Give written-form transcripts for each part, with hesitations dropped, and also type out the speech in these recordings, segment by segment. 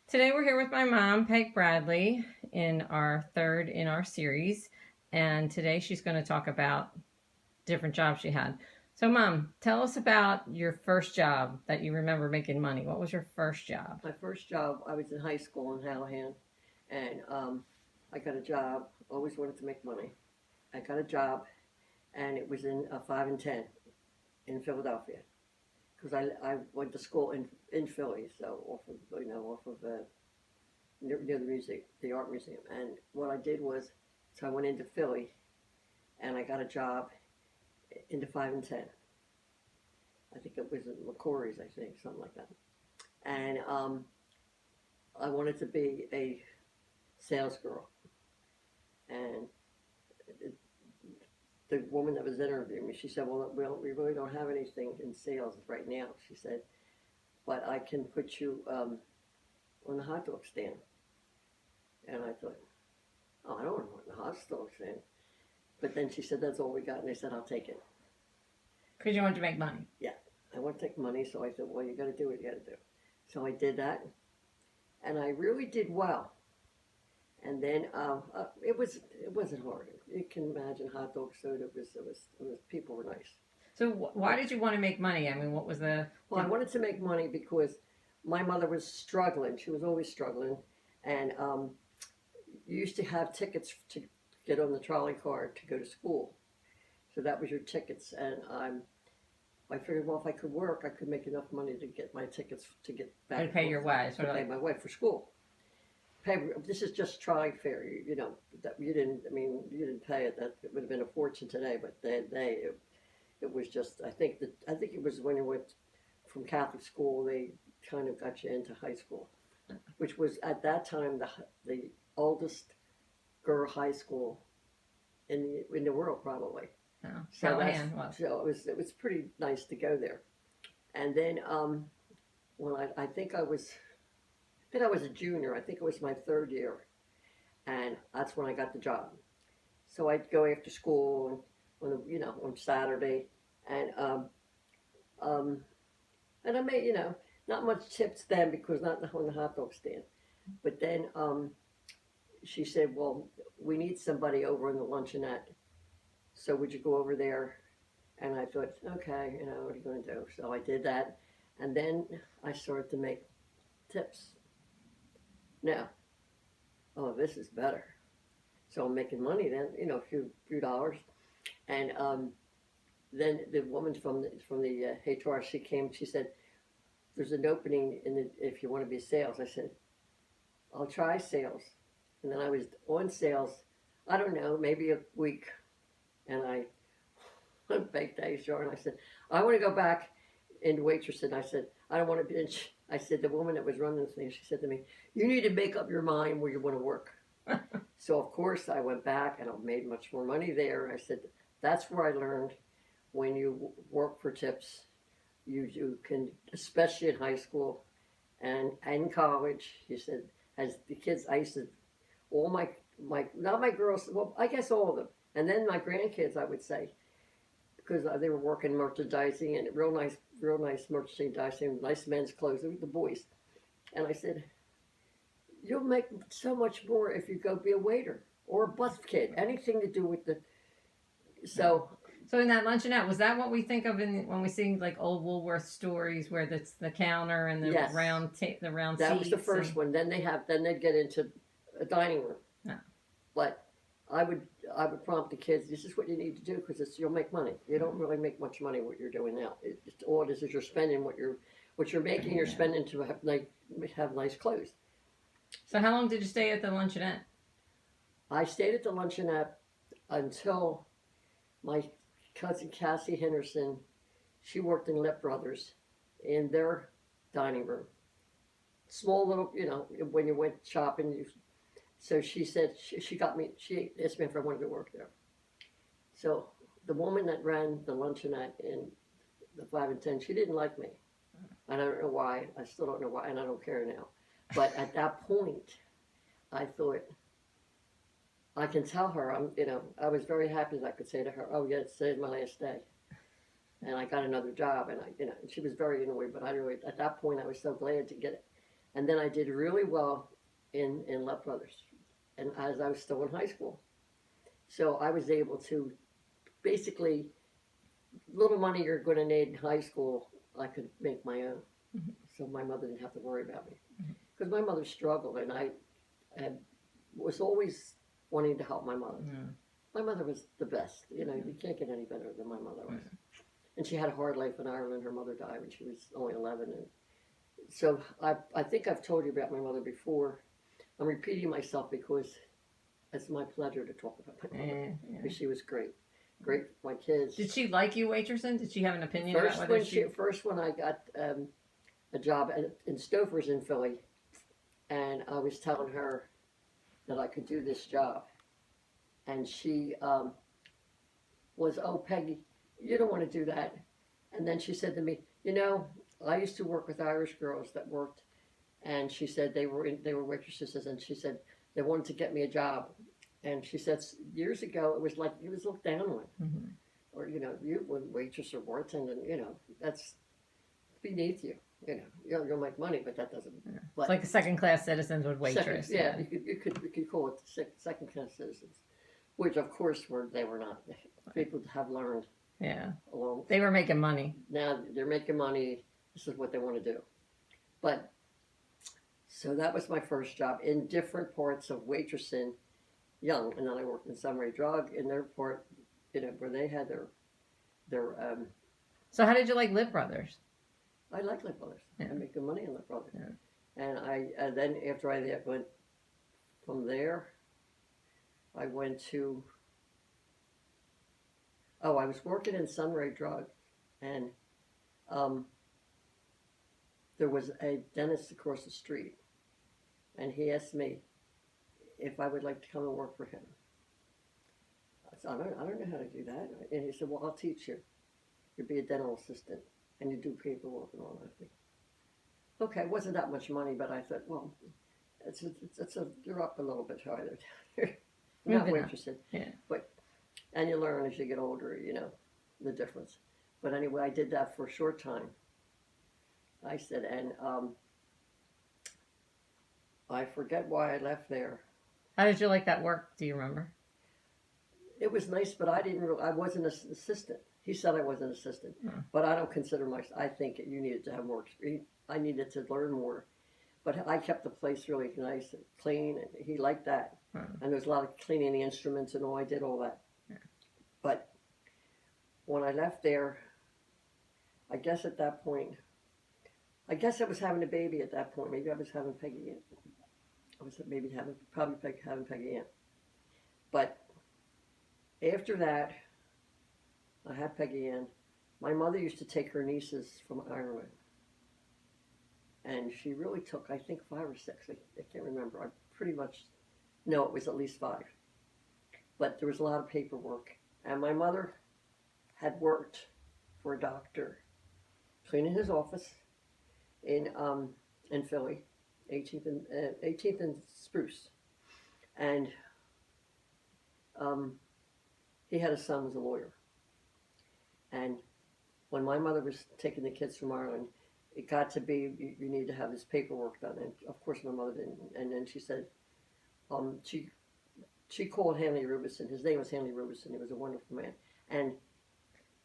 Today we're here with my mom, Peg Bradley, in our third in our series. And today she's going to talk about different jobs she had. So, Mom, tell us about your first job that you remember making money. What was your first job? My first job, I was in high school in Hallahan, and I got a job. Always wanted to make money. I got a job, and it was in a 5 and 10 in Philadelphia, because I went to school in Philly, so off of near the art museum. And what I did was, so I went into Philly, and I got a job in the 5 and 10. I think it was in McCory's, I think, something like that. And I wanted to be a sales girl, and the woman that was interviewing me, she said, "Well, we really don't have anything in sales right now." She said, "But I can put you on the hot dog stand." And I thought, "Oh, I don't want to work on the hot dog stand." But then she said, "That's all we got," and they said, "I'll take it." Because you wanted to make money. Yeah, I want to take money, so I said, "Well, you got to do what you got to do." So I did that, and I really did well. And then it wasn't hard. You can imagine hot dog soda. It was people were nice. So, why did you want to make money? I mean, what was the. Well, I wanted to make money because my mother was struggling. She was always struggling, and you used to have tickets to get on the trolley car to go to school. So that was your tickets, and I figured, well, if I could work, I could make enough money to get my tickets to get back. To pay your way, to pay my way for school. This is just trolley fare. That you didn't. I mean, you didn't pay it. That it would have been a fortune today, but it was just. I think it was when you went from Catholic school, they kind of got you into high school, which was at that time the oldest girl high school in the world probably. Oh, So it was pretty nice to go there. And then when I think I was a junior. I think it was my third year, and that's when I got the job. So I'd go after school on Saturday, and um, and I made not much tips then because not on the hot dog stand. But then she said, "Well, we need somebody over in the luncheonette. So would you go over there?" And I thought, okay, what are you going to do? So I did that, and then I started to make tips. Now, oh, this is better. So I'm making money then, a few dollars. And then the woman from the HR, she came. She said, "There's an opening if you want to be sales." I said, "I'll try sales." And then I was on sales. I don't know, maybe a week, and I baked HR, and I said, "I want to go back into waitressing." I said, "I don't want to be." I said, the woman that was running the thing, she said to me, "You need to make up your mind where you want to work." So of course I went back and I made much more money there. I said, that's where I learned when you work for tips, you can, especially in high school and in college. He said, as the kids, I used to, all my not my girls, well, I guess all of them, and then my grandkids, I would say, because they were working merchandising and real nice merchandising, nice men's clothes. They were the boys, and I said, "You'll make so much more if you go be a waiter or a bus kid, anything to do with the." So So in that luncheonette, was that what we think of when we see like old Woolworth stories where it's the counter and the yes, the round that seats? was the first one. Then they'd get into a dining room. Yeah. But I would prompt the kids. This is what you need to do because you'll make money. You don't really make much money what you're doing now. All it is you're spending what you're making. You're spending to have nice clothes. So how long did you stay at the luncheonette? I stayed at the luncheonette until my cousin Cassie Henderson, she worked in Lip Brothers in their dining room. Small little, when you went shopping. So she said, she got me, she asked me if I wanted to work there. So the woman that ran the luncheonette in the 5 and 10, she didn't like me. And I don't know why. I still don't know why, and I don't care now. But at that point, I thought, I can tell her, I was very happy that I could say to her, "Oh, yeah, today's my last day." And I got another job, and and she was very annoyed, but at that point, I was so glad to get it. And then I did really well in Left Brothers, and as I was still in high school, so I was able to basically little money you're going to need in high school, I could make my own. Mhm. So my mother didn't have to worry about me Mhm. because my mother struggled, and I had, was always wanting to help my mother. Yeah. My mother was the best. You know, you can't get any better than my mother was. Yeah. And she had a hard life in Ireland. Her mother died when she was only 11. And so I think I've told you about my mother before. I'm repeating myself because it's my pleasure to talk about my mother. Yeah. Because she was great. Great for my kids. Did she like you waitressing? Did she have an opinion First, about whether first when I got a job in Stouffer's in Philly, and I was telling her that I could do this job, and she was, oh, Peggy, you don't want to do that. And then she said to me, you know, I used to work with Irish girls that worked, and she said they were waitresses, and she said they wanted to get me a job, and she said years ago it was like it was looked down on, Mhm. or you know, you waitress or bartender, you know, that's beneath you. You know, you'll make money, but that doesn't. Yeah. But It's like a second-class citizens with waitress. second, yeah, you could call it second class citizens, which of course they were not. People have learned Yeah. along. They were making money. Now they're making money. This is what they want to do. But so that was my first job in different parts of waitressing, young, and then I worked in Sunray Drug in their part, you know, where they had their. So how did you like Live Brothers? I like Lip Brothers. Yeah. I make good money in Lip Brothers. Yeah. And I then after I went from there, I went to. Oh, I was working in Sunray Drug, and there was a dentist across the street, and he asked me if I would like to come and work for him. I said, I don't know how to do that. And he said, well, I'll teach you. You'd be a dental assistant, and you do paperwork and all that. I think, okay, it wasn't that much money, but I thought, well, you're up a little bit higher. Not Moving up. waitressing. Yeah. But, and you learn as you get older, you know, the difference. But anyway, I did that for a short time. I said, and I forget why I left there. How did you like that work? Do you remember? It was nice, but I wasn't an assistant. He said I was an assistant, but I don't consider myself. I think you needed to have more experience. I needed to learn more, but I kept the place really nice and clean, and he liked that. And there was a lot of cleaning the instruments and all. I did all that. Yeah. But when I left there, I guess at that point, I guess I was having a baby at that point. Maybe I was having Peggy in. I was maybe having Peggy in. But after that, I had Peggy in. My mother used to take her nieces from Ireland. And she really took, I think, 5 or 6. I can't remember. I pretty much know it was at least 5. But there was a lot of paperwork. And my mother had worked for a doctor, cleaning his office in Philly, 18th and Spruce. And he had a son who was a lawyer. And when my mother was taking the kids from Ireland, it got to be, you need to have this paperwork done. And of course my mother didn't. And then she said, she called Hanley Rubison. His name was Hanley Rubison. He was a wonderful man. And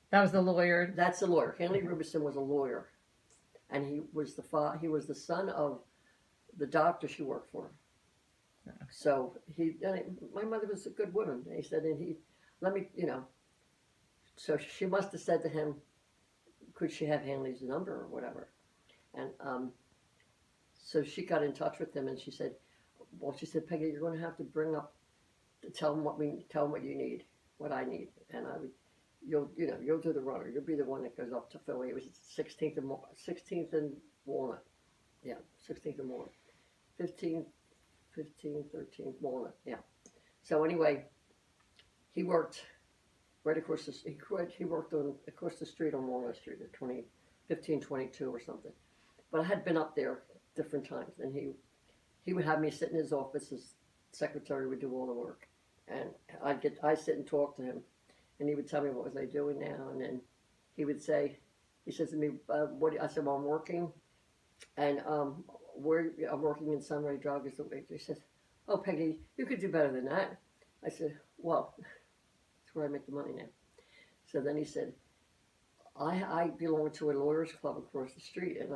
that was the lawyer. That's the lawyer. Hanley Rubison was a lawyer. And he was the son of the doctor she worked for. Okay. So my mother was a good woman. And he said, and he, let me, you know, so she must have said to him, could she have Hanley's number or whatever? And so she got in touch with him, and she said, Peggy, you're going to have to bring up, tell him what you need, what I need, and you'll do the runner. You'll be the one that goes up to Philly. It was 16th and Walnut, yeah, 16th and Walnut, 13th Walnut, yeah. So anyway, he worked right across he worked across the street on Walnut Street at 1522 or something. But I had been up there different times, and he would have me sit in his office. His secretary would do all the work, and I'd sit and talk to him, and he would tell me what was I doing now, and then he says to me, I said, well, I'm working, and I'm working in Sunray Drug as a waitress. He says, "Oh, Peggy, you could do better than that." I said, "Well, that's where I make the money now." So then he said, I belong to a lawyers club across the street, and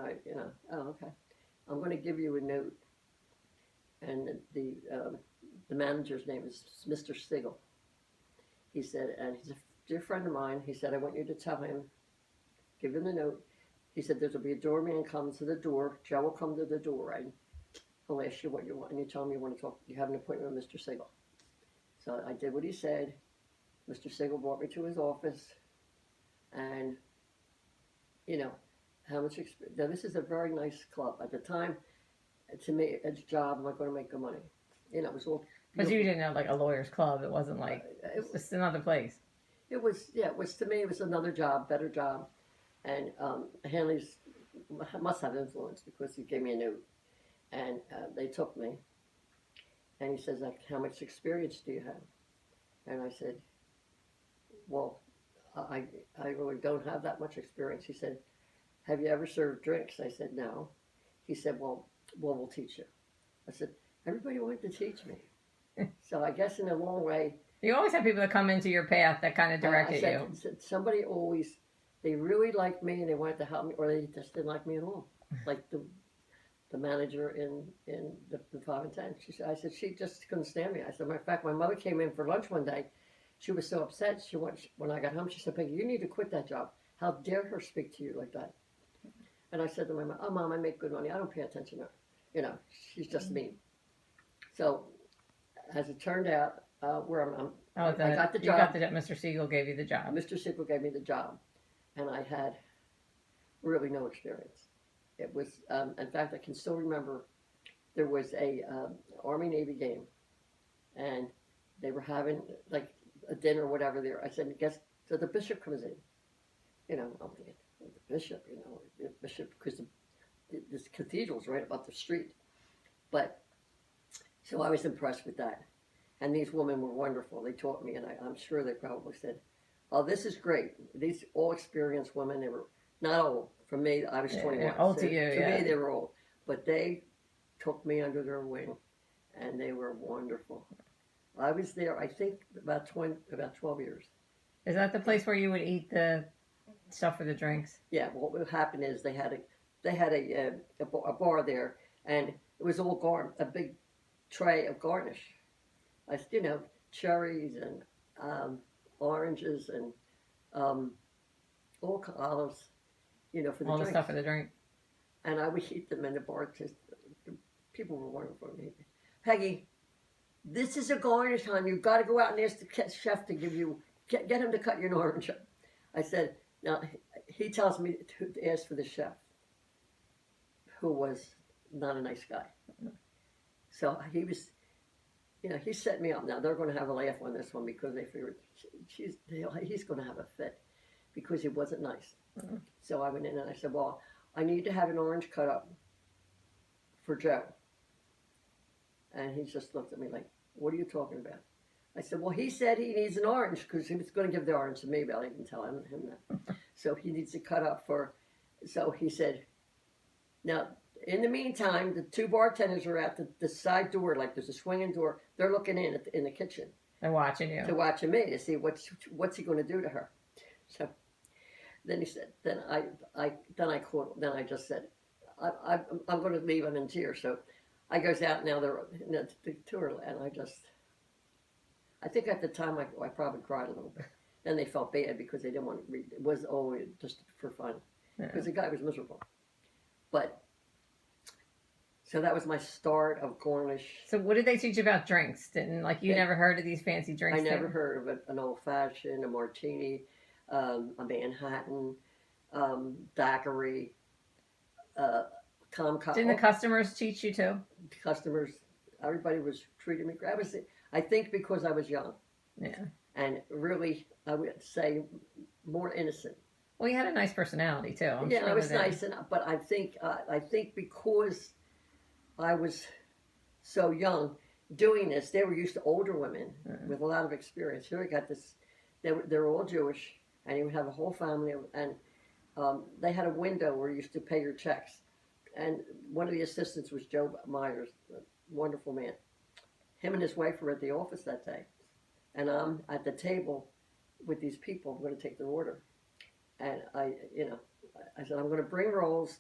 oh, okay. I'm going to give you a note, and the manager's name is Mr. Stigl. He said, and he's a dear friend of mine. He said, I want you to tell him, give him the note. He said, there'll be a doorman comes to the door. Joe will come to the door, and he'll ask you what you want, and you tell him you want to talk. You have an appointment with Mr. Stigl. So I did what he said. Mr. Stigl brought me to his office, and how much experience. Now, this is a very nice club. At the time, to me, it's a job. Am I going to make good money? It was all. But you didn't know like a lawyer's club. It wasn't like it's just another place. It was, it was to me. It was another job, better job, and Hanley's must have influence because he gave me a note, and they took me, and he says, like, how much experience do you have? And I said, well, I really don't have that much experience. He said, have you ever served drinks? I said, no. He said, well, we'll teach you. I said, everybody wanted to teach me. So I guess in a long way. You always have people that come into your path that kind of directed you. Somebody always, they really liked me and they wanted to help me, or they just didn't like me at all. Like the manager in the 5 and 10. I said, she just couldn't stand me. I said, matter of fact, my mother came in for lunch one day. She was so upset. When I got home, she said, Peggy, you need to quit that job. How dare her speak to you like that? And I said to my mom, oh, Mom, I make good money. I don't pay attention to her. She's just mean. So as it turned out, I got the job. Mr. Siegel gave you the job. Mr. Siegel gave me the job. And I had really no experience. It was, in fact, I can still remember there was a Army-Navy game. And they were having, like, a dinner or whatever there. I said, so the bishop comes in. I'm thinking, the bishop, because this cathedral's right up the street. But, so I was impressed with that. And these women were wonderful. They taught me, and I'm sure they probably said, oh, this is great. These all experienced women, they were not old. For me, I was 21. Yeah, old to you, For me, they were old. But they took me under their wing, and they were wonderful. I was there, I think, about 12 years. Is that the place where you would eat the stuff for the drinks? Yeah. What would happen is they had a bar there, and it was all a big tray of garnish. Cherries and oranges and all olives, for the all drinks. the stuff for the drink. And I would eat them in the bar. People were wonderful. Peggy, this is a garnish, hon. You've got to go out and ask the chef to get him to cut you an orange. I said, now, he tells me to ask for the chef, who was not a nice guy. So he was, he set me up. Now, they're going to have a laugh on this one because they figured he's going to have a fit because he wasn't nice. Mm-hmm. So I went in and I said, well, I need to have an orange cut up for Joe. And he just looked at me like, what are you talking about? I said, well, he said he needs an orange because he was going to give the orange to me, but I didn't tell him that. So he needs to cut up so he said, now, in the meantime, the 2 bartenders are at the side door, like there's a swinging door. They're looking in the kitchen. They're watching you. They're watching me to see what's he going to do to her. So then he said, then I just said, I'm going to leave. I'm in tears. So I goes out now. They're the tour, and I think at the time I probably cried a little bit. Then they felt bad because they didn't want to read. It was always just for fun because the guy was miserable. But so that was my start of garnish. So what did they teach you about drinks? Never heard of these fancy drinks? I never heard of an old fashioned, a martini, a Manhattan, daiquiri, Didn't the customers teach you too? Customers, everybody was treating me great. I think because I was young. Yeah. And really, I would say more innocent. Well, you had a nice personality too. I was nice enough, but I think because I was so young doing this, they were used to older women with a lot of experience. Here we got this. They're all Jewish, and you would have a whole family, and they had a window where you used to pay your checks. and one of the assistants was Joe Myers, a wonderful man. Him and his wife were at the office that day, and I'm at the table with these people. I'm going to take their order, and I said I'm going to bring rolls,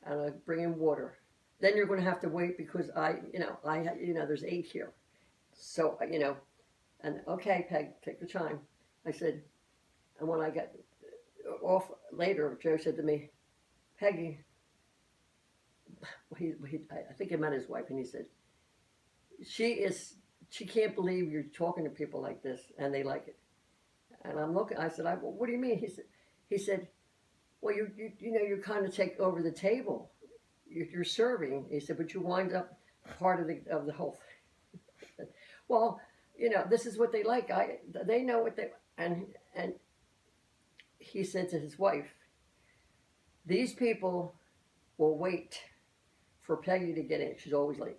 and I bring in water. Then you're going to have to wait because there's 8 here, so and okay, Peg, take your time. I said, and when I got off later, Joe said to me, Peggy, I think he met his wife, and he said, she can't believe you're talking to people like this, and they like it. And I'm looking, I said, well, what do you mean? He said, well, you kind of take over the table. You're serving. He said, but you wind up part of the whole thing. Well, this is what they like. They know what they, and he said to his wife, these people will wait for Peggy to get in. She's always late.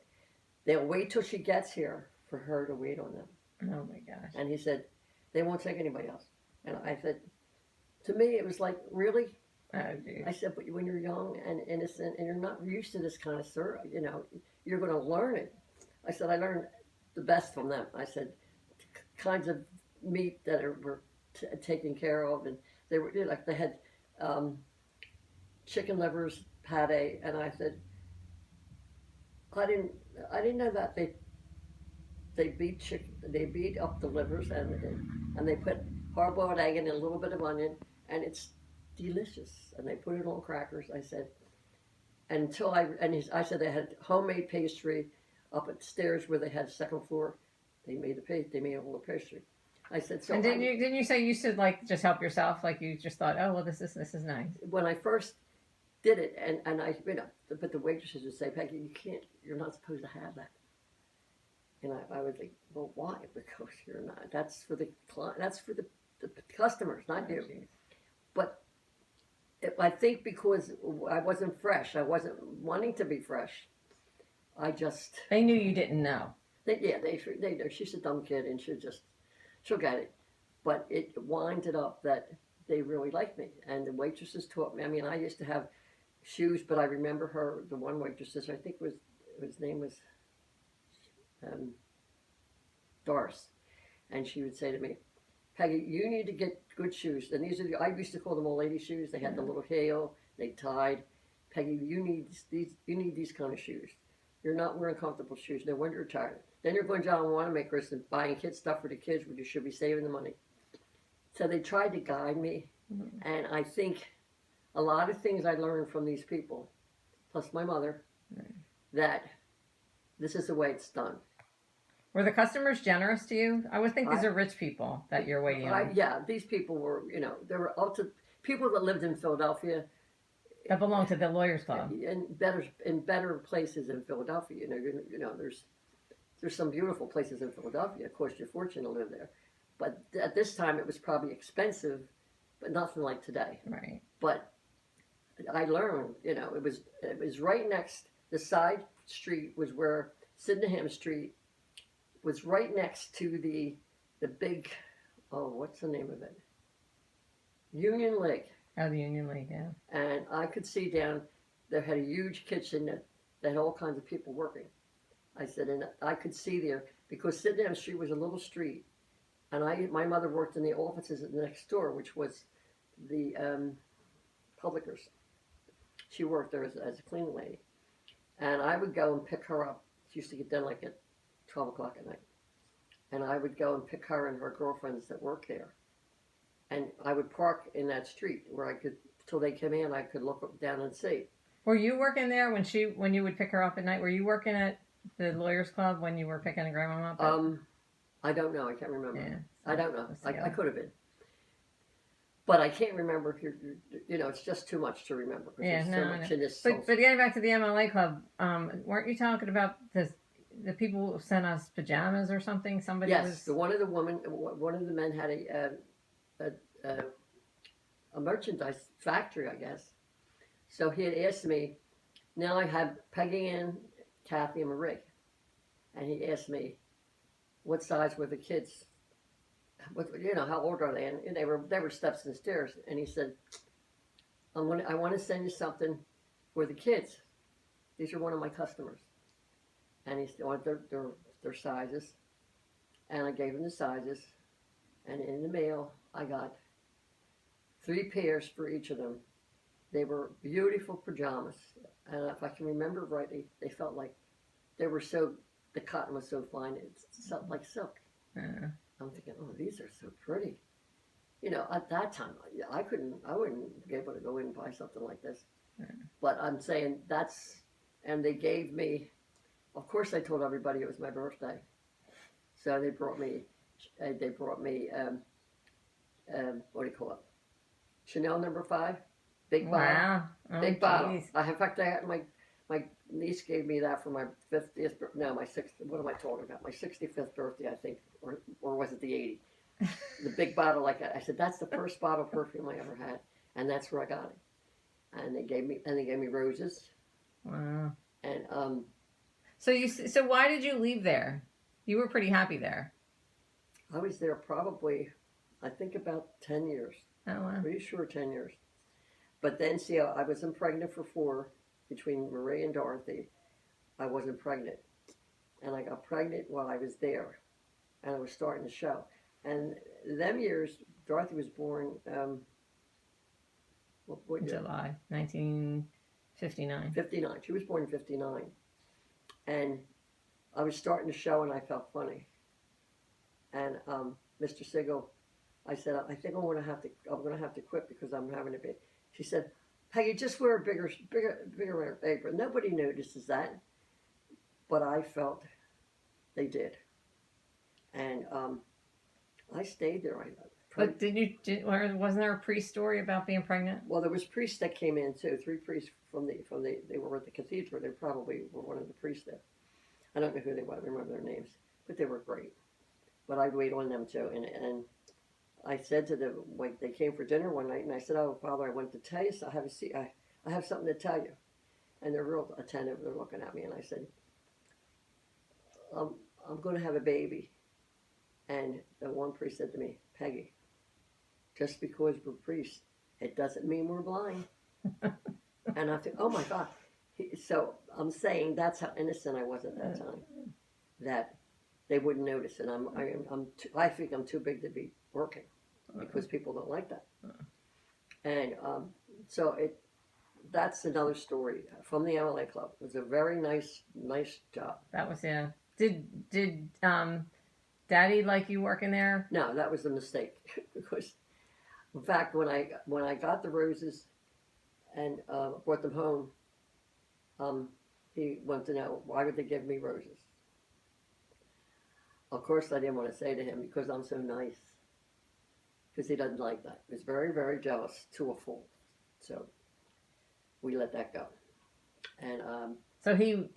They'll wait till she gets here for her to wait on them. Oh my gosh. And he said, they won't take anybody else. And I said, to me, it was like, really? Oh, geez. I said, but when you're young and innocent and you're not used to this kind of service, you're going to learn it. I said, I learned the best from them. I said, kinds of meat that were taken care of, and they were they had chicken livers, pate, and I said, I didn't know that they beat up the livers and they put hard-boiled egg in a little bit of onion, and it's delicious. And they put it on crackers. I said, I said they had homemade pastry up at the stairs where they had second floor. They made all the pastry. I said, so. And didn't you say you used to like just help yourself? Like you just thought, oh well, this is nice. When I first did it, and I but the waitresses would say, Peggy, you're not supposed to have that. And I would think, well, why? Because you're not. That's for the client. That's for the customers, not you. Geez. But I think because I wasn't fresh, I wasn't wanting to be fresh. They knew you didn't know. They know. She's a dumb kid, and she'll get it. But it winded up that they really liked me, and the waitresses taught me. I mean, I used to have shoes, but I remember her. The one waitress, I think his name was Doris, and she would say to me, Peggy, you need to get good shoes. And I used to call them old lady shoes. They had the little heel, they tied. Peggy, you need these kind of shoes. You're not wearing comfortable shoes. No wonder you're tired. Then you're going down Wanamaker's and buying kid stuff for the kids when you should be saving the money. So they tried to guide me, and I think a lot of things I learned from these people, plus my mother, that this is the way it's done. Were the customers generous to you? I would think these are rich people that you're waiting on. Yeah, these people were, they were people that lived in Philadelphia. That belonged to the Lawyers Club. In better places in Philadelphia. There's some beautiful places in Philadelphia. It cost you a fortune to live there. But at this time, it was probably expensive, but nothing like today. Right. But I learned, it was right next, the side street was where Sydenham Street was right next to the big, what's the name of it? Union League. Oh, the Union League, yeah. And I could see down, they had a huge kitchen that had all kinds of people working. I said, and I could see there, because Sydenham Street was a little street, and my mother worked in the offices next door, which was the Publickers. She worked there as a cleaning lady. And I would go and pick her up. She used to get done like at 12 o'clock at night. And I would go and pick her and her girlfriends that worked there. And I would park in that street where I could, till they came in, I could look up, down and see. Were you working there when you would pick her up at night? Were you working at the Lawyers Club when you were picking a grandma up? I don't know. I can't remember. Yeah, I don't know. I could have been. But I can't remember. It's just too much to remember. Yeah, so much in this. But getting back to the MLA Club, weren't you talking about the people who sent us pajamas or something? Somebody yes, one of the men had a merchandise factory, I guess. So he had asked me. Now I have Peggy and Kathy and Marie, and he asked me, what size were the kids? How old are they? And they were steps and stairs. And he said, I want to send you something for the kids. these are one of my customers. And he wanted their sizes. And I gave him the sizes. And in the mail, I got 3 pairs for each of them. They were beautiful pajamas. And if I can remember rightly, they felt like they were so, the cotton was so fine, it felt like silk. I'm thinking, oh, these are so pretty. You know, at that time, I wouldn't be able to go in and buy something like this. But I'm saying and they gave me, of course I told everybody it was my birthday. So they brought me, what do you call it? Chanel number 5, big bottle. Wow. Oh, Big bottle. geez. In fact, my niece gave me that for my 50th, no, my 60th, what am I talking about? My 65th birthday, I think, or was it the 80th? The big bottle like that. I said, that's the first bottle of perfume I ever had, and that's where I got it. And they gave me roses. Wow. And So why did you leave there? You were pretty happy there. I was there probably, I think about 10 years. Oh wow. Pretty sure 10 years. But then, see, I was pregnant for 4 between Marie and Dorothy. I wasn't pregnant. And I got pregnant while I was there. And I was starting the show. And them years, Dorothy was born, what year? July 1959. 59. She was born in 59. And I was starting the show and I felt funny. And Mr. Siegel, I said, I think I'm going to have to quit because I'm having a baby. She said, Peggy, just wear a bigger apron. Nobody notices that. But I felt they did. And I stayed there. But wasn't there a pre-story about being pregnant? Well, there was priests that came in too. 3 priests they were at the cathedral. They probably were one of the priests there. I don't know who they were. I don't remember their names, but they were great. But I'd wait on them too. And I said to them, like, they came for dinner one night, and I said, "Oh, Father, I wanted to tell you. So I have something to tell you." And they're real attentive. They're looking at me, and I said, "I'm going to have a baby." And the one priest said to me, "Peggy, just because we're priests, it doesn't mean we're blind." And I think, oh my God. So I'm saying that's how innocent I was at that time, that they wouldn't notice. And I think I'm too big to be working because people don't like that. And so that's another story from the MLA Club. It was a very nice job. That was, yeah. Did Daddy like you working there? No, that was a mistake because, in fact, when I got the roses and brought them home, he wanted to know why would they give me roses. Of course, I didn't want to say to him because I'm so nice, because he doesn't like that. He was very, very jealous to a fault. So we let that go. And so you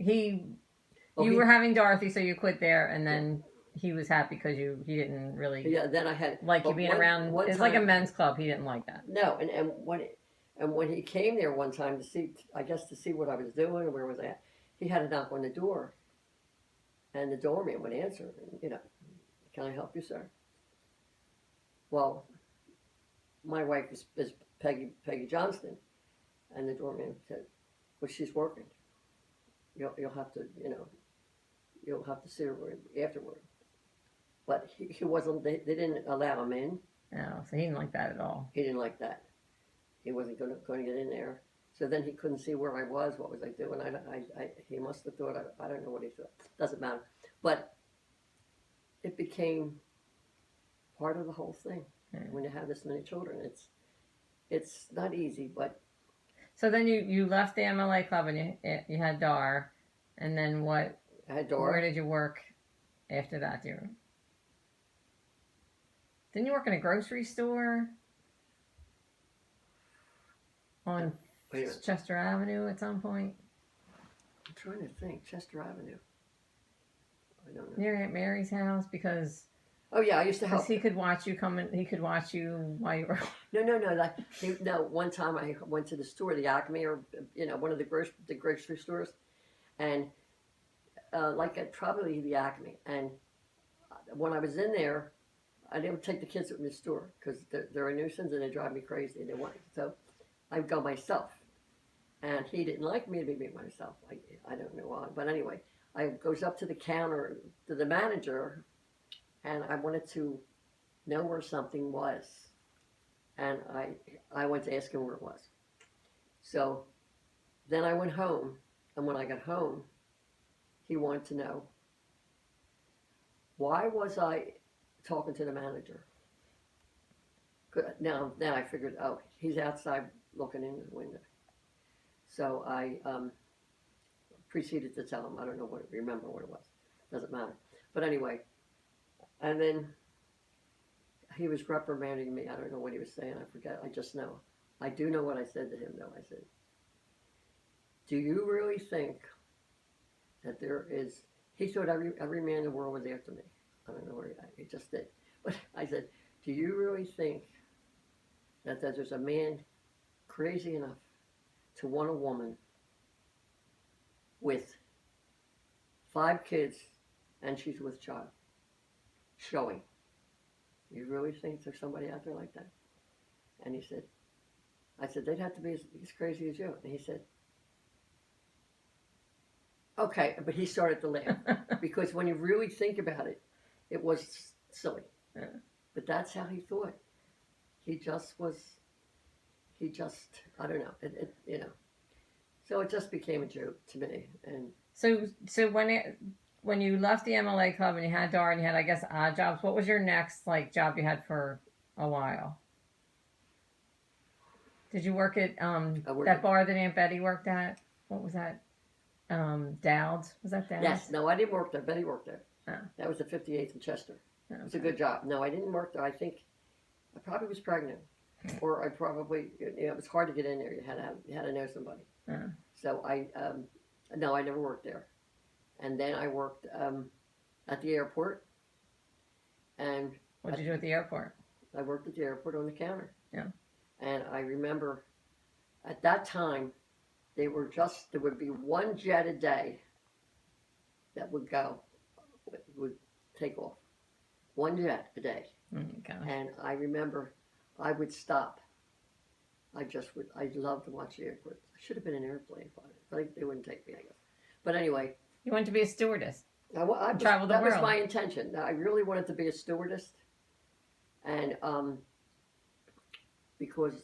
were having Dorothy, so you quit there, and then. Yeah. He was happy because he didn't really then I had like you being around. It's like a men's club. He didn't like that. No, and when he came there one time to see what I was doing and where was I at, he had to knock on the door, and the doorman would answer. And, can I help you, sir? Well, my wife is Peggy Johnston, and the doorman said, "Well, she's working. You'll have to you'll have to see her afterward." But he wasn't. They didn't allow him in. No, so he didn't like that at all. He didn't like that. He wasn't going to get in there. So then he couldn't see where I was. What was I doing? He must have thought. I don't know what he thought. Doesn't matter. But it became part of the whole thing. When you have this many children, it's not easy. But so then you left the MLA Club and you had Dar, and then what? I had Dar. Where did you work after that? Didn't you work in a grocery store on Chester Avenue at some point? I'm trying to think. Chester Avenue. I don't know. Near Aunt Mary's house because. Oh yeah, I used to help. Because he could watch you come in. He could watch you while you were. No. One time I went to the store, the Acme, or one of the grocery stores, and probably the Acme. And when I was in there, I didn't take the kids with me to the store because they're a nuisance and they drive me crazy. So I'd go myself. and he didn't like me to be myself. I don't know why, but anyway, I goes up to the counter to the manager, and I wanted to know where something was, and I went to ask him where it was. So then I went home, and when I got home, he wanted to know why was I talking to the manager. Now I figured, oh, he's outside looking in the window. So I proceeded to tell him. I don't know remember what it was. Doesn't matter. But anyway, and then he was reprimanding me. I don't know what he was saying. I forget. I just know. I do know what I said to him, though. I said, do you really think that there is... He thought every man in the world was after me. I don't know where he just did. But I said, do you really think that there's a man crazy enough to want a woman with 5 kids and she's with child? Showing. You really think there's somebody out there like that? And he said, I said, they'd have to be as crazy as you. And he said, okay, but he started to laugh. Because when you really think about it, it was silly. Yeah. But that's how he thought. He just, I don't know, So it just became a joke to me. And So when you left the MLA club and you had Dara and you had, I guess, odd jobs, what was your next job you had for a while? Did you work at that bar that Aunt Betty worked at? What was that? Dowd's? Was that Dowd's? Yes. No, I didn't work there. Betty worked there. Oh. That was the 58th in Chester. Okay. It was a good job. No, I didn't work there. I think I probably was pregnant, or I probably it was hard to get in there. You had to know somebody. Oh. So no, I never worked there. And then I worked at the airport. And what did you do at the airport? I worked at the airport on the counter. Yeah. And I remember at that time there would be one jet a day that would take off. One jet a day. And I remember I would stop. I loved to watch the airport. I should have been an airplane pilot. They wouldn't take me, I guess. But anyway. You wanted to be a stewardess. I travel the world. That was my intention. I really wanted to be a stewardess. And because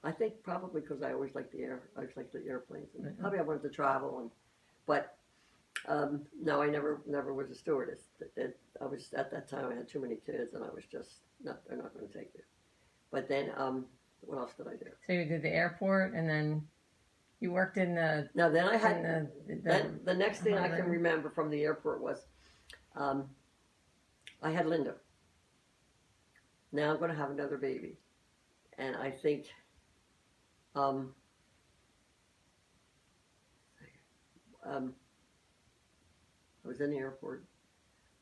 I think probably because I always liked the airplanes. And probably I wanted to travel. But no, I never was a stewardess. I was at that time I had too many kids and I was just they're not going to take you. But then what else did I do? So you did the airport and then you worked in the... No, then I had... the next thing I can remember from the airport was I had Linda. Now I'm going to have another baby. And I think... I was in the airport.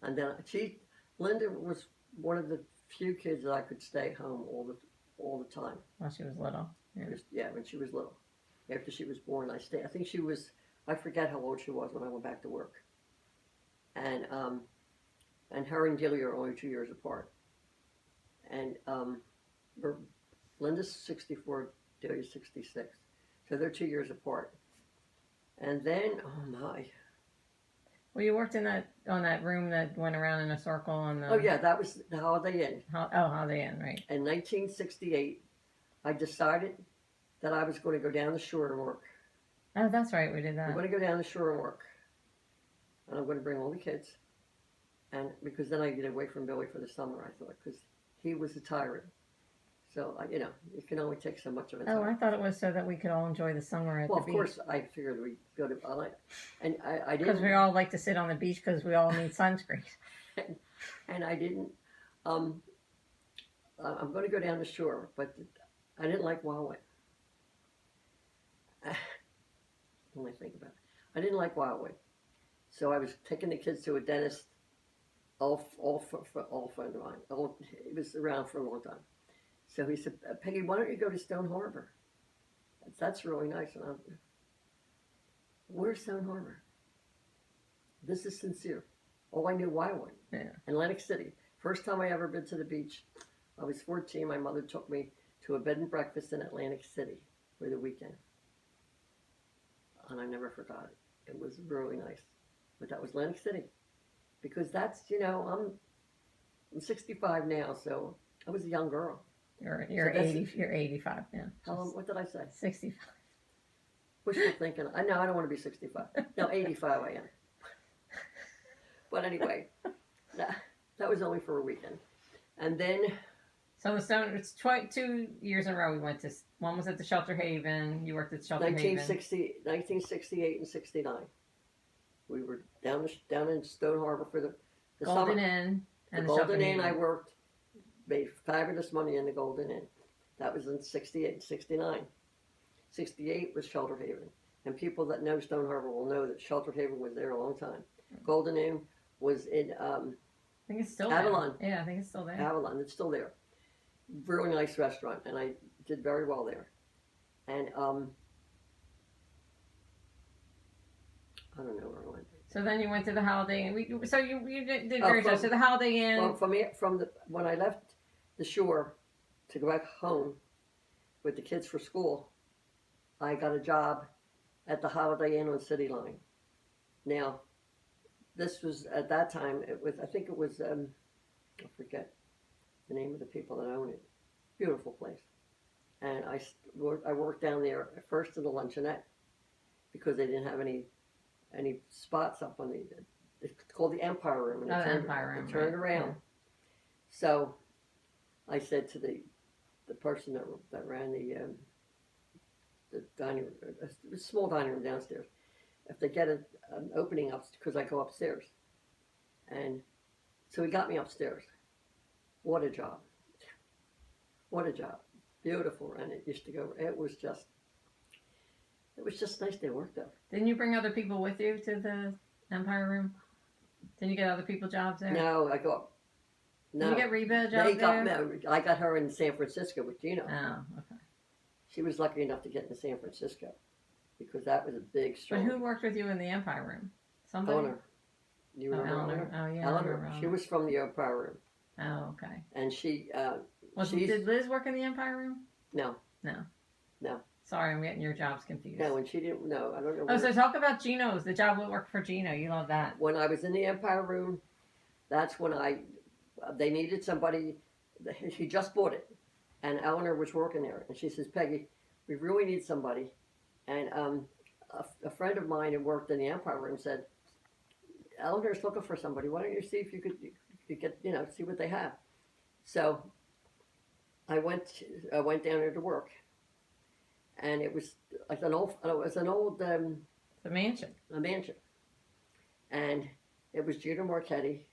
And then Linda was one of the few kids that I could stay home all the time. While she was little. Yeah, when she was little. After she was born, I stayed. I think I forget how old she was when I went back to work. And her and Gilly are only 2 years apart. And Linda's 64, Gilly's 66. So they're 2 years apart. And then, oh my. Well, you worked on that room that went around in a circle on the... Oh yeah, that was the Holiday Inn. Holiday Inn, right. In 1968, I decided that I was going to go down the shore and work. Oh, that's right, we did that. I'm going to go down the shore and work. And I'm going to bring all the kids. And because then I get away from Billy for the summer, I thought, because he was a tyrant. So, you can only take so much of it. Oh, I thought it was so that we could all enjoy the summer at the beach. Well, of course, I figured we'd go to LA. And I didn't... Because we all like to sit on the beach because we all need sunscreen. and I didn't... I'm going to go down the shore, but I didn't like Wildwood. When I think about it. I didn't like Wildwood. So I was taking the kids to a dentist, all friend of mine. He was around for a long time. So he said, Peggy, why don't you go to Stone Harbor? That's really nice. And where's Stone Harbor? This is sincere. Oh, I knew Wildwood. Yeah. Atlantic City. First time I ever been to the beach. I was 14. My mother took me to a bed and breakfast in Atlantic City for the weekend. and I never forgot it. It was really nice. But that was Atlantic City. Because that's, I'm 65 now, so I was a young girl. You're So 80. You're 85 now. What did I say? 65. Wishful thinking. I know I don't want to be 65. No, 85 I am. But anyway, that was only for a weekend. And then So it's 2 years in a row we went to. One was at the Shelter Haven. You worked at the Shelter Haven. 1968 and 69. We were down in Stone Harbor for the Golden summer. Inn. The And Golden Inn, Inn. I worked, made fabulous money in the Golden Inn. That was in 68 and 69. 68 was Shelter Haven. And people that know Stone Harbor will know that Shelter Haven was there a long time. Golden Inn was in I think it's still Avalon. there. Yeah, I think it's still there. Avalon. It's still there. Really nice restaurant, and I did very well there. And I don't know where I went. So then you went to the Holiday Inn. So you did very good. So the Holiday Inn. Well, when I left the shore to go back home with the kids for school, I got a job at the Holiday Inn on City Line. Now, this was at that time. I think it was. I forget the name of the people that own it. Beautiful place. And I worked down there first in the luncheonette because they didn't have any spots up on it's called the Empire Room. And Empire Room. It turned around. Yeah. So I said to the person that ran the dining room, a small dining room downstairs, if they get an opening up, because I go upstairs. And so he got me upstairs. What a job. What a job. Beautiful. And it used to go, it was just nice to work there. Didn't you bring other people with you to the Empire Room? Didn't you get other people jobs there? No, I go up. No. Did you get Reba a job there? No, I got her in San Francisco with Gino. Oh, okay. She was lucky enough to get into San Francisco because that was a big But strong. who worked with you in the Empire Room? Somebody? Eleanor. You remember Eleanor? Oh, yeah. Eleanor. She was from the Empire Room. Oh, okay. And she... Did Liz work in the Empire Room? No. No. No. Sorry, I'm getting your jobs confused. No, and she didn't... No, I don't know. Oh, so talk about Gino's. The job that worked for Gino. You love that. When I was in the Empire Room, that's when they needed somebody. He just bought it. And Eleanor was working there. And she says, Peggy, we really need somebody. And a friend of mine who worked in the Empire Room said, Eleanor's looking for somebody. Why don't you see if you could get, see what they have. So I went down there to work. And it was like an old The mansion. a mansion. And it was Gino Marchetti,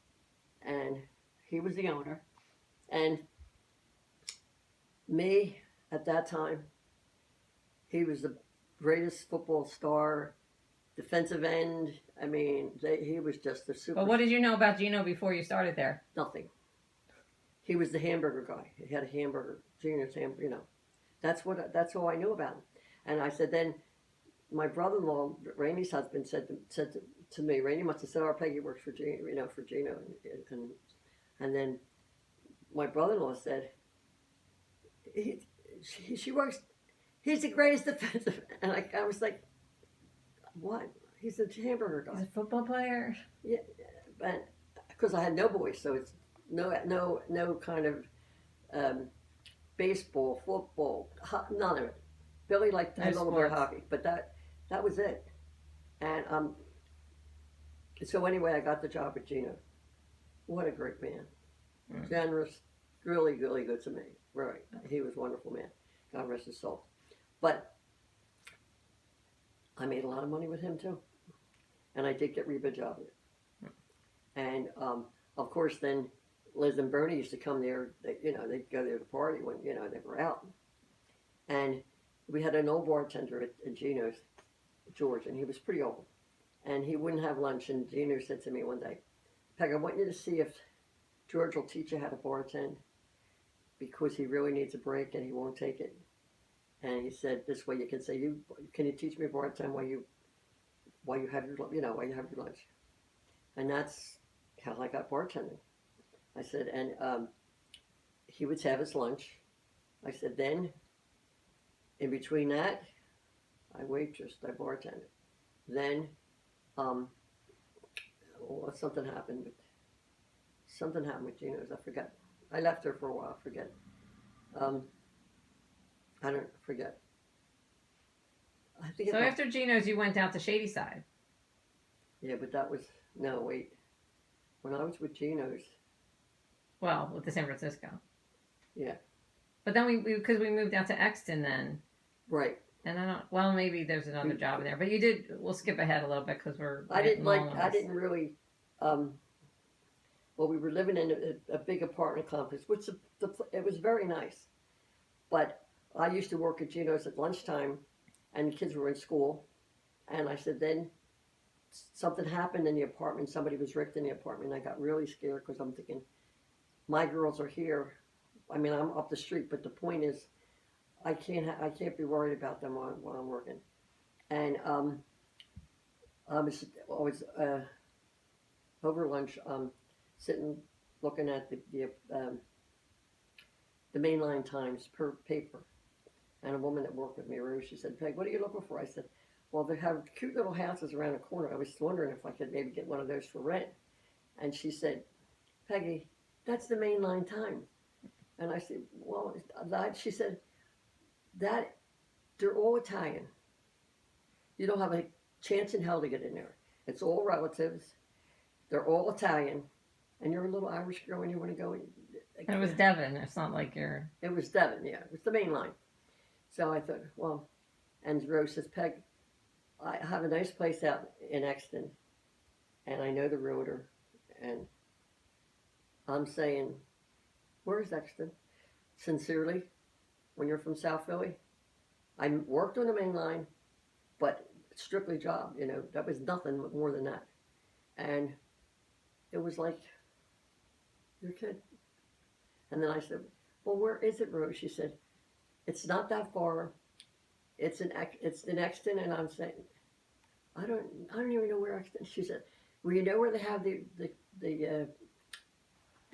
and he was the owner. And me, at that time, he was the greatest football star, defensive end. I mean, he was just a super... But what did you know about Gino before you started there? Nothing. He was the hamburger guy. He had a hamburger, Gino's hamburger, That's all I knew about him. And I said, then my brother-in-law, Rainey's husband, said to me, Rainey must have said, "Our Peggy works for Gino, and then my brother-in-law said, she works. He's the greatest defensive." And I was like, "What? He's a hamburger guy. He's a football player. Yeah, but because I had no voice, so it's no kind of baseball, football, none of it. Billy liked a little bit of hockey, but that was it. And so anyway, I got the job at Gino. What a great man. Mm. Generous, really, really good to me. Right. He was a wonderful man. God rest his soul. But I made a lot of money with him too. And I did get Reba a job there. And of course then Liz and Bernie used to come there. They'd go there to party when, they were out. And we had an old bartender at Gino's, George, and he was pretty old. And he wouldn't have lunch, and Gino said to me one day, Peg, I want you to see if George will teach you how to bartend because he really needs a break and he won't take it. And he said, this way you can say, can you teach me bartend while you have your lunch? And that's how I got bartending. I said, and he would have his lunch. I said, then in between that, I waitressed, I bartended. Then, um, well, something happened. Something happened with Gino's. I forget. I left her for a while. I forget. Um, I don't forget. I think So after Gino's, you went out to Shadyside. yeah, but that was no wait. When I was with Gino's, Well, with the San Francisco. yeah, But then because we moved out to Exton then. right. And I don't. Well, maybe there's another job in there, but you did. We'll skip ahead a little bit because we're. I didn't long like. on I this. didn't really. Well, we were living in a big apartment complex, which it was very nice. But I used to work at Gino's at lunchtime, and the kids were in school, and I said then something happened in the apartment. Somebody was ripped in the apartment. And I got really scared because I'm thinking, my girls are here. I mean, I'm up the street, but the point is, I can't be worried about them while I'm working. And I was over lunch sitting looking at the mainline Times per paper, and a woman that worked with me, Rose, she said, "Peg, what are you looking for?" I said, "Well, they have cute little houses around the corner. I was wondering if I could maybe get one of those for rent." And she said, "Peggy, that's the mainline Times." And I said, "Well," she said, "that they're all Italian. You don't have a chance in hell to get in there. It's all relatives. They're all Italian, and you're a little Irish girl, and you want to go." And it was Devon. It's not like you're. It was Devon, yeah. It was the main line. So I thought, well, and Rose says, "Peg, I have a nice place out in Exton, and I know the realtor, and I'm saying, where's Exton? Sincerely, when you're from South Philly, I worked on the main line, but strictly job, that was nothing more than that." And it was like, you're a kid. And then I said, "Well, where is it, Rose?" She said, "It's not that far. It's in Exton." And I'm saying, I don't even know where Exton. She said, "Well, you know where they have the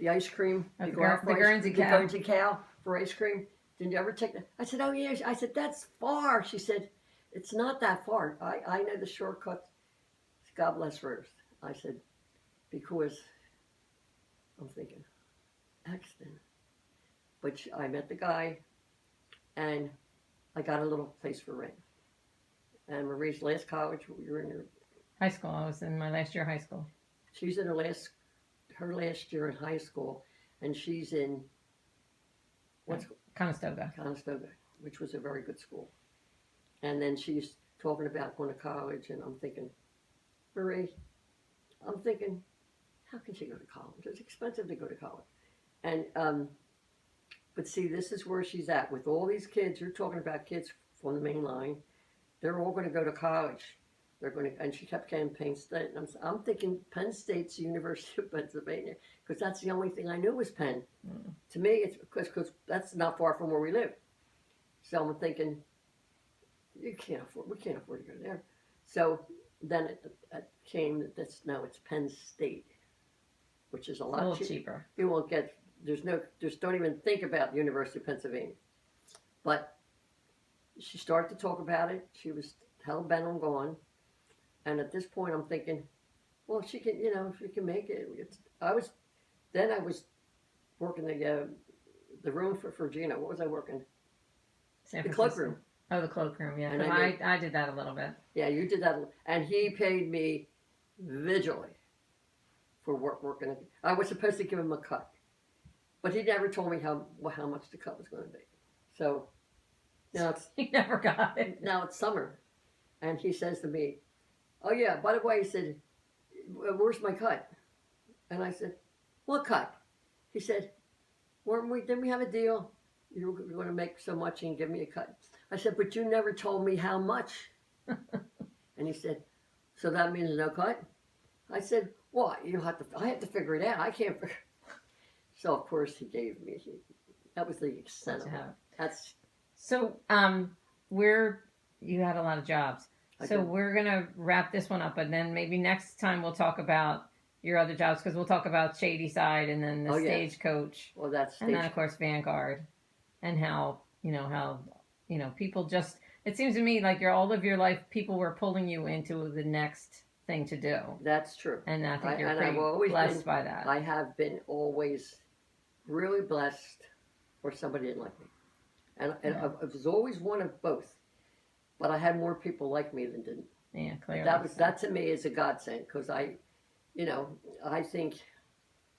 ice cream? The Guernsey cow. The Guernsey cow for ice cream. Didn't you ever take that?" I said, "Oh yeah." I said, "That's far." She said, "It's not that far. I know the shortcut." God bless Rose. I said, because I'm thinking, Exton. But I met the guy, and I got a little place for rent. And Marie's last college, we were in High school. I was in my last year of high school. she's in her last year in high school, and she's in Conestoga. Conestoga, which was a very good school. And then she's talking about going to college, and I'm thinking, Marie, how can she go to college? It's expensive to go to college. And but see, this is where she's at with all these kids. You're talking about kids from the main line. They're all going to go to college. They're going to, and she kept saying Penn State. And I'm thinking Penn State's the University of Pennsylvania, because that's the only thing I knew was Penn. To me, it's because that's not far from where we live. So I'm thinking, we can't afford to go there. So then it came that it's Penn State, which is a little lot cheaper. You won't get. Just don't even think about the University of Pennsylvania. But she started to talk about it. She was hell bent on going. And at this point, I'm thinking, well, if she can, if she can make it. I was working the room for Gina. What was I working? The cloakroom. Oh, the cloakroom, yeah. And I did that a little bit. Yeah, you did that. And he paid me visually for working. I was supposed to give him a cut. But he never told me how much the cut was going to be. So now he never got it. Now it's summer, and he says to me, "Oh yeah, by the way," he said, "where's my cut?" And I said, "What cut?" He said, "Didn't we have a deal? You were going to make so much and give me a cut." I said, "But you never told me how much." And he said, "So that means no cut?" I said, "Well, I have to figure it out. I can't figure." So of course he gave me. That was the extent of it. That's so. You had a lot of jobs. So we're gonna wrap this one up, and then maybe next time we'll talk about your other jobs, because we'll talk about Shadyside and then the Stagecoach. Well, that's and then of course Vanguard, and how people just. it seems to me like all of your life, people were pulling you into the next thing to do. That's true. And I think you're and pretty I've always blessed been, by that. I have been always really blessed, or somebody didn't like me. And Yeah. I was always one of both. But I had more people like me than didn't. Yeah, clearly. That to me is a godsend, because I think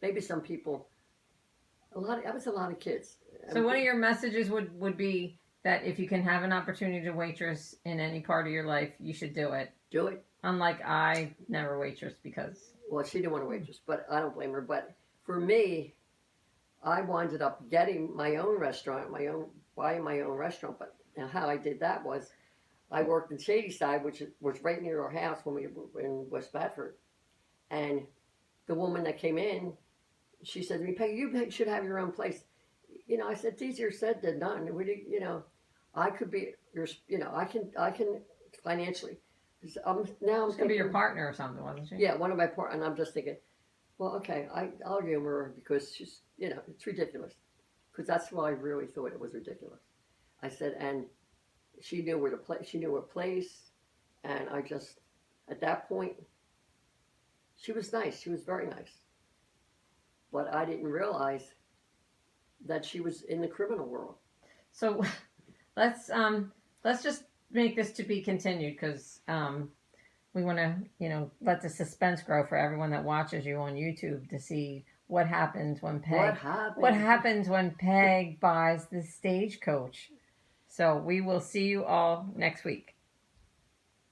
maybe some people, that was a lot of kids. So one of your messages would be that if you can have an opportunity to waitress in any part of your life, you should do it. Do it. Unlike I never waitress because. Well, she didn't want to waitress, but I don't blame her. But for me, I wound up getting my own restaurant, buying my own restaurant. But how I did that was, I worked in Shadyside, which was right near our house when we were in West Bedford. And the woman that came in, she said to me, "Peggy, you should have your own place." I said, "It's easier said than done. I could be I can financially. I'm She's gonna be your partner or something, wasn't she? Yeah, one of my partners. And I'm just thinking, well, okay, I'll humor her, because she's, it's ridiculous. Because that's why I really thought it was ridiculous. I said, and she knew where to play. She knew her place, and I just, at that point, she was nice. She was very nice. But I didn't realize that she was in the criminal world. So let's just make this to be continued, because we want to let the suspense grow for everyone that watches you on YouTube to see what happens when Peg. What happens when Peg buys the Stagecoach. So we will see you all next week.